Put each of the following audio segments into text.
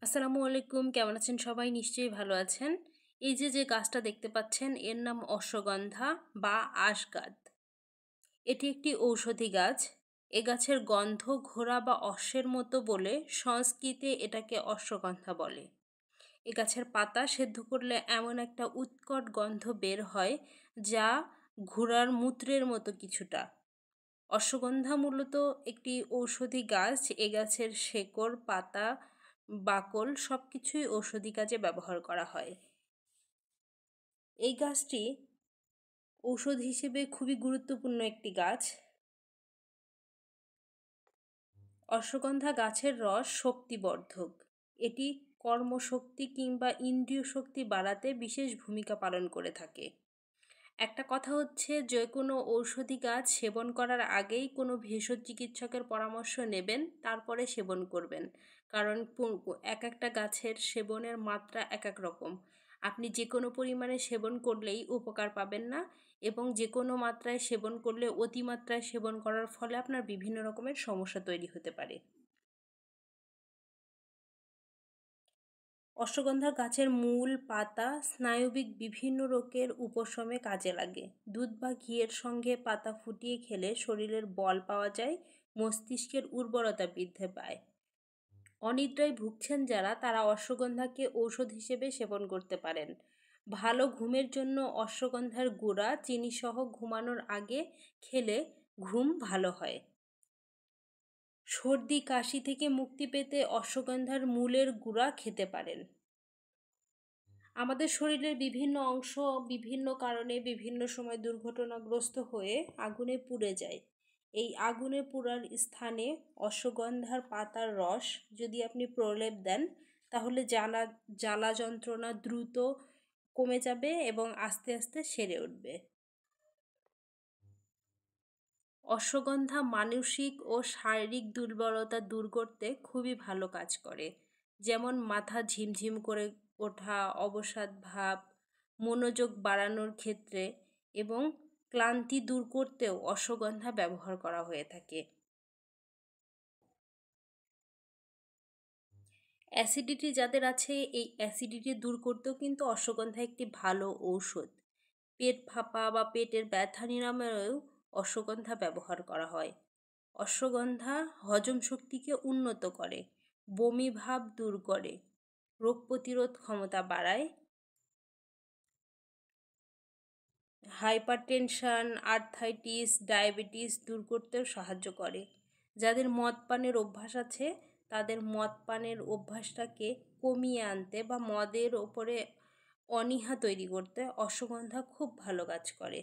আসসালামু আলাইকুম, কেমন আছেন সবাই? নিশ্চয়ই ভালো আছেন। এই যে গাছটা দেখতে পাচ্ছেন এর নাম অশ্বগন্ধা বা আশগাদ। এটি একটি ঔষধি গাছ। এ গাছের গন্ধ ঘোড়া বা অশ্বের মতো বলে সংস্কৃতে এটাকে অশ্বগন্ধা বলে। এ গাছের পাতা সেদ্ধ করলে এমন একটা উৎকট গন্ধ বের হয় যা ঘোড়ার মূত্রের মতো কিছুটা। অশ্বগন্ধা মূলত একটি ঔষধি গাছ। এ গাছের শেকড়, পাতা, বাকল সবকিছুই ঔষধি কাজে ব্যবহার করা হয়। এই গাছটি ঔষধ হিসেবে খুবই গুরুত্বপূর্ণ একটি গাছ। অশ্বগন্ধা গাছের রস শক্তিবর্ধক। এটি কর্মশক্তি কিংবা ইন্দ্রিয় শক্তি বাড়াতে বিশেষ ভূমিকা পালন করে থাকে। একটা কথা হচ্ছে, যে কোনো ঔষধি গাছ সেবন করার আগেই কোনো ভেষজ চিকিৎসকের পরামর্শ নেবেন, তারপরে সেবন করবেন। কারণ এক একটা গাছের সেবনের মাত্রা এক এক রকম। আপনি যে কোনো পরিমাণে সেবন করলেই উপকার পাবেন না, এবং যে কোনো মাত্রায় সেবন করলে অতিমাত্রায় সেবন করার ফলে আপনার বিভিন্ন রকমের সমস্যা তৈরি হতে পারে। অশ্বগন্ধা গাছের মূল, পাতা স্নায়বিক বিভিন্ন রোগের উপশমে কাজে লাগে। দুধ বা ঘিয়ের সঙ্গে পাতা ফুটিয়ে খেলে শরীরের বল পাওয়া যায়, মস্তিষ্কের উর্বরতা বৃদ্ধি পায়। অনিদ্রায় ভুগছেন যারা, তারা অশ্বগন্ধাকে ঔষধ হিসেবে সেবন করতে পারেন। ভালো ঘুমের জন্য অশ্বগন্ধার গুঁড়া চিনি সহ ঘুমানোর আগে খেলে ঘুম ভালো হয়। সর্দি কাশি থেকে মুক্তি পেতে অশ্বগন্ধার মূলের গুঁড়া খেতে পারেন। আমাদের শরীরের বিভিন্ন অংশ বিভিন্ন কারণে বিভিন্ন সময় দুর্ঘটনাগ্রস্ত হয়ে আগুনে পুড়ে যায়। এই আগুনে পোড়ার স্থানে অশ্বগন্ধার পাতার রস যদি আপনি প্রলেপ দেন, তাহলে জ্বালা যন্ত্রণা দ্রুত কমে যাবে এবং আস্তে আস্তে সেরে উঠবে। অশ্বগন্ধা মানসিক ও শারীরিক দুর্বলতা দূর করতে খুবই ভালো কাজ করে। যেমন মাথা ঝিমঝিম করে ওঠা, অবসাদ ভাব, মনোযোগ বাড়ানোর ক্ষেত্রে এবং ক্লান্তি দূর করতেও অশ্বগন্ধা ব্যবহার করা হয়ে থাকে। অ্যাসিডিটি যাদের আছে, এই অ্যাসিডিটি দূর করতেও কিন্তু অশ্বগন্ধা একটি ভালো ঔষধ। পেট ফাঁপা বা পেটের ব্যথা নিরাময়েও অশ্বগন্ধা ব্যবহার করা হয়। অশ্বগন্ধা হজম শক্তিকে উন্নত করে, বমি ভাব দূর করে, রোগ প্রতিরোধ ক্ষমতা বাড়ায়, হাইপারটেনশন, আর্থ্রাইটিস, ডায়াবেটিস দূর করতেও সাহায্য করে। যাদের মদ পানের অভ্যাস আছে, তাদের মদ পানের অভ্যাসটাকে কমিয়ে আনতে বা মদের ওপরে অনীহা তৈরি করতে অশ্বগন্ধা খুব ভালো কাজ করে।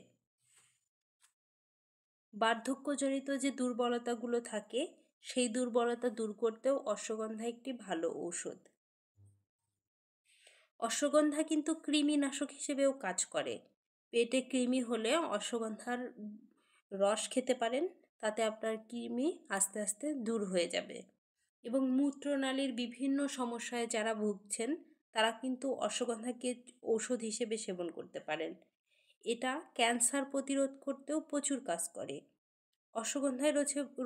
বার্ধক্যজনিত যে দুর্বলতাগুলো থাকে, সেই দুর্বলতা দূর করতেও অশ্বগন্ধা একটি ভালো ঔষধ। অশ্বগন্ধা কিন্তু কৃমিনাশক হিসেবেও কাজ করে। পেটে কৃমি হলে অশ্বগন্ধার রস খেতে পারেন, তাতে আপনার কৃমি আস্তে আস্তে দূর হয়ে যাবে। এবং মূত্রনালীর বিভিন্ন সমস্যায় যারা ভুগছেন, তারা কিন্তু অশ্বগন্ধাকে ঔষধ হিসেবে সেবন করতে পারেন। এটা ক্যান্সার প্রতিরোধ করতেও প্রচুর কাজ করে। অশ্বগন্ধায়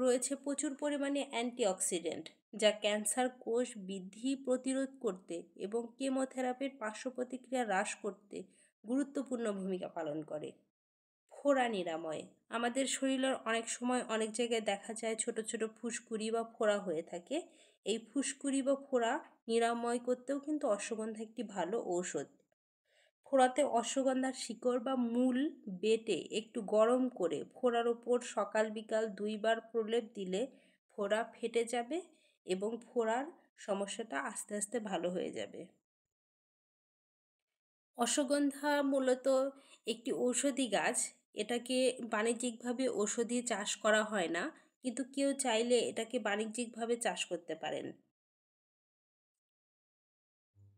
রয়েছে প্রচুর পরিমাণে অ্যান্টিঅক্সিডেন্ট, যা ক্যান্সার কোষ বৃদ্ধি প্রতিরোধ করতে এবং কেমোথেরাপির পার্শ্ব প্রতিক্রিয়া হ্রাস করতে গুরুত্বপূর্ণ ভূমিকা পালন করে। ফোড়া নিরাময়। আমাদের শরীরের অনেক সময় অনেক জায়গায় দেখা যায় ছোট ছোট ফুসকুড়ি বা ফোড়া হয়ে থাকে। এই ফুসকুড়ি বা ফোড়া নিরাময় করতেও কিন্তু অশ্বগন্ধা একটি ভালো ঔষধ। ফোড়াতে অশ্বগন্ধার শিকড় বা মূল বেটে একটু গরম করে ফোড়ার ওপর সকাল বিকাল 2 বার প্রলেপ দিলে ফোড়া ফেটে যাবে এবং ফোড়ার সমস্যাটা আস্তে আস্তে ভালো হয়ে যাবে। অশ্বগন্ধা মূলত একটি ঔষধি গাছ। এটাকে বাণিজ্যিকভাবে ঔষধি চাষ করা হয় না, কিন্তু কেউ চাইলে এটাকে বাণিজ্যিকভাবে চাষ করতে পারেন।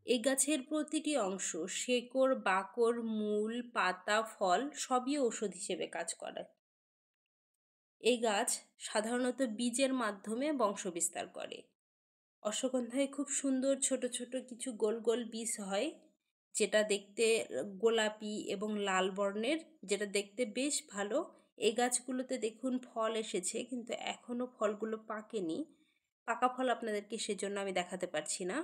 এই গাছের প্রতিটি অংশ, শেকড়, বাকড়, মূল, পাতা, ফল সবই ঔষধ হিসেবে কাজ করে। এই গাছ সাধারণত বীজের মাধ্যমে বংশবিস্তার করে। অশ্বগন্ধায় খুব সুন্দর ছোট ছোট কিছু গোল গোল বীজ হয়, যেটা দেখতে গোলাপি এবং লাল বর্ণের, যেটা দেখতে বেশ ভালো। এই গাছগুলোতে দেখুন ফল এসেছে, কিন্তু এখনও ফলগুলো পাকেনি। পাকা ফল আপনাদেরকে সেজন্য আমি দেখাতে পারছি না।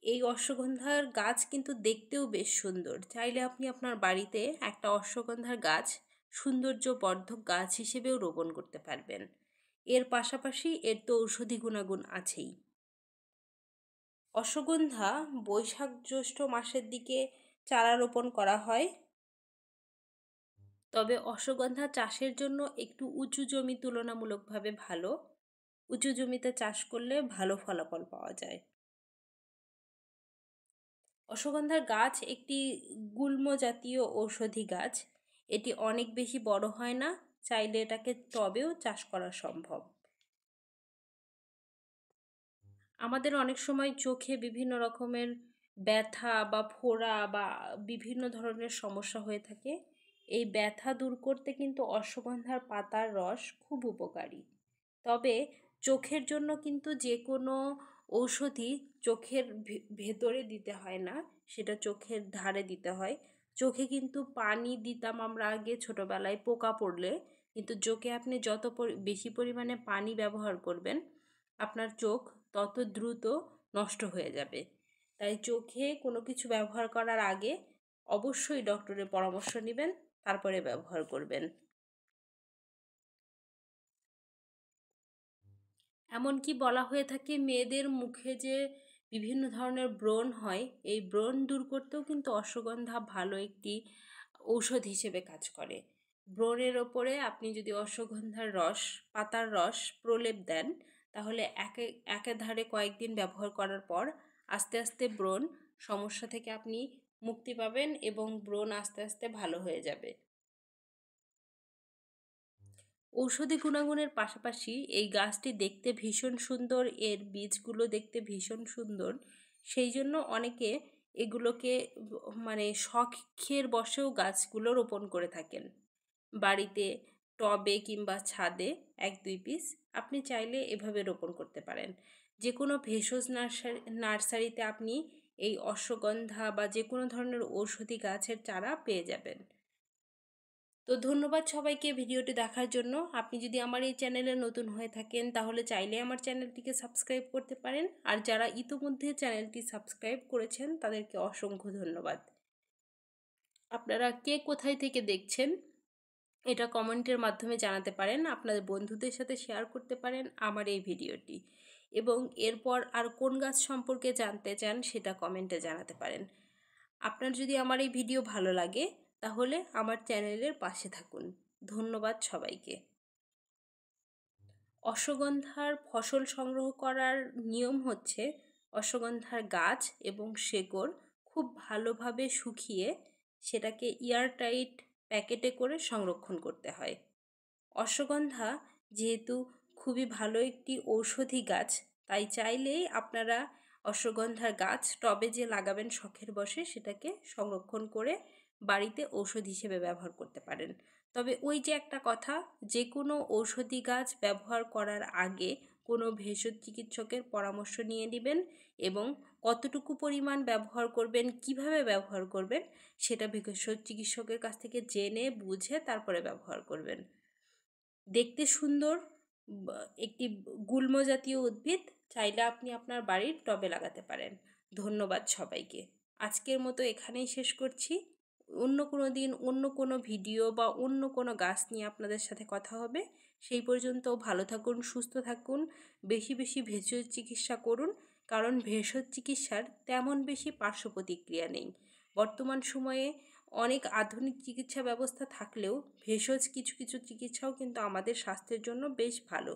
এই অশ্বগন্ধার গাছ কিন্তু দেখতেও বেশ সুন্দর। চাইলে আপনি আপনার বাড়িতে একটা অশ্বগন্ধার গাছ সৌন্দর্যবর্ধক গাছ হিসেবেও রোপণ করতে পারবেন। এর পাশাপাশি এর তো ঔষধি গুণাগুণ আছেই। অশ্বগন্ধা বৈশাখ জ্যৈষ্ঠ মাসের দিকে চারা রোপণ করা হয়। তবে অশ্বগন্ধা চাষের জন্য একটু উঁচু জমি তুলনামূলকভাবে ভালো। উঁচু জমিতে চাষ করলে ভালো ফলাফল পাওয়া যায়। অশ্বগন্ধার গাছ একটি গুল্ম জাতীয় ঔষধি গাছ। এটি অনেক বেশি বড় হয় না, চাইলে এটাকে টবেও চাষ করা সম্ভব। আমাদের অনেক সময় চোখে বিভিন্ন রকমের ব্যথা বা ফোড়া বা বিভিন্ন ধরনের সমস্যা হয়ে থাকে। এই ব্যথা দূর করতে কিন্তু অশ্বগন্ধার পাতার রস খুব উপকারী। তবে চোখের জন্য কিন্তু যে কোনো ঔষধি চোখের ভেতরে দিতে হয় না, সেটা চোখের ধারে দিতে হয়। চোখে কিন্তু পানি দিতাম আমরা আগে ছোটোবেলায় পোকা পড়লে, কিন্তু চোখে আপনি যত বেশি পরিমাণে পানি ব্যবহার করবেন আপনার চোখ তত দ্রুত নষ্ট হয়ে যাবে। তাই চোখে কোনো কিছু ব্যবহার করার আগে অবশ্যই ডক্টরের পরামর্শ নেবেন, তারপরে ব্যবহার করবেন। এমনকি বলা হয়ে থাকে মেয়েদের মুখে যে বিভিন্ন ধরনের ব্রণ হয়, এই ব্রণ দূর করতেও কিন্তু অশ্বগন্ধা ভালো একটি ঔষধ হিসেবে কাজ করে। ব্রণের ওপরে আপনি যদি অশ্বগন্ধার রস, পাতার রস প্রলেপ দেন, তাহলে একেধারে কয়েকদিন ব্যবহার করার পর আস্তে আস্তে ব্রণ সমস্যা থেকে আপনি মুক্তি পাবেন এবং ব্রণ আস্তে আস্তে ভালো হয়ে যাবে। ঔষধি গুণাগুণের পাশাপাশি এই গাছটি দেখতে ভীষণ সুন্দর, এর বীজগুলো দেখতে ভীষণ সুন্দর। সেই জন্য অনেকে এগুলোকে মানে শখের বশেও গাছগুলো রোপণ করে থাকেন বাড়িতে, টবে কিংবা ছাদে 1-2 পিস আপনি চাইলে এভাবে রোপণ করতে পারেন। যে কোনো ভেষজ নার্সারিতে আপনি এই অশ্বগন্ধা বা যে কোনো ধরনের ঔষধি গাছের চারা পেয়ে যাবেন। তো ধন্যবাদ সবাইকে ভিডিওটি দেখার জন্য। আপনি যদি আমার এই চ্যানেলে নতুন হয়ে থাকেন তাহলে চাইলে আমার চ্যানেলটিকে সাবস্ক্রাইব করতে পারেন, আর যারা ইতিমধ্যে চ্যানেলটি সাবস্ক্রাইব করেছেন তাদেরকে অসংখ্য ধন্যবাদ। আপনারা কে কোথায় থেকে দেখছেন এটা কমেন্টের মাধ্যমে জানাতে পারেন, আপনাদের বন্ধুদের সাথে শেয়ার করতে পারেন আমার এই ভিডিওটি, এবং এরপর আর কোন গাছ সম্পর্কে জানতে চান সেটা কমেন্টে জানাতে পারেন। আপনার যদি আমার এই ভিডিও ভালো লাগে তাহলে আমার চ্যানেলের পাশে থাকুন। ধন্যবাদ সবাইকে। অশ্বগন্ধার ফসল সংগ্রহ করার নিয়ম হচ্ছে অশ্বগন্ধার গাছ এবং শেকড় খুব ভালোভাবে শুকিয়ে সেটাকে এয়ারটাইট প্যাকেটে করে সংরক্ষণ করতে হয়। অশ্বগন্ধা যেহেতু খুবই ভালো একটি ঔষধি গাছ, তাই চাইলেই আপনারা অশ্বগন্ধার গাছ টবে যে লাগাবেন শখের বশে সেটাকে সংরক্ষণ করে বাড়িতে ঔষধ হিসেবে ব্যবহার করতে পারেন। তবে ওই যে একটা কথা, যে কোনো ঔষধি গাছ ব্যবহার করার আগে কোনো ভেষজ চিকিৎসকের পরামর্শ নিয়ে নেবেন, এবং কতটুকু পরিমাণ ব্যবহার করবেন, কিভাবে ব্যবহার করবেন সেটা ভেষজ চিকিৎসকের কাছ থেকে জেনে বুঝে তারপরে ব্যবহার করবেন। দেখতে সুন্দর একটি গুল্ম জাতীয় উদ্ভিদ, চাইলে আপনি আপনার বাড়ির টবে লাগাতে পারেন। ধন্যবাদ সবাইকে। আজকের মতো এখানেই শেষ করছি। অন্য কোনো দিন অন্য কোনো ভিডিও বা অন্য কোনো গাছ নিয়ে আপনাদের সাথে কথা হবে। সেই পর্যন্ত ভালো থাকুন, সুস্থ থাকুন, বেশি বেশি ভেষজ চিকিৎসা করুন, কারণ ভেষজ চিকিৎসার তেমন বেশি পার্শ্ব প্রতিক্রিয়া নেই। বর্তমান সময়ে অনেক আধুনিক চিকিৎসা ব্যবস্থা থাকলেও ভেষজ কিছু কিছু চিকিৎসাও কিন্তু আমাদের স্বাস্থ্যের জন্য বেশ ভালো।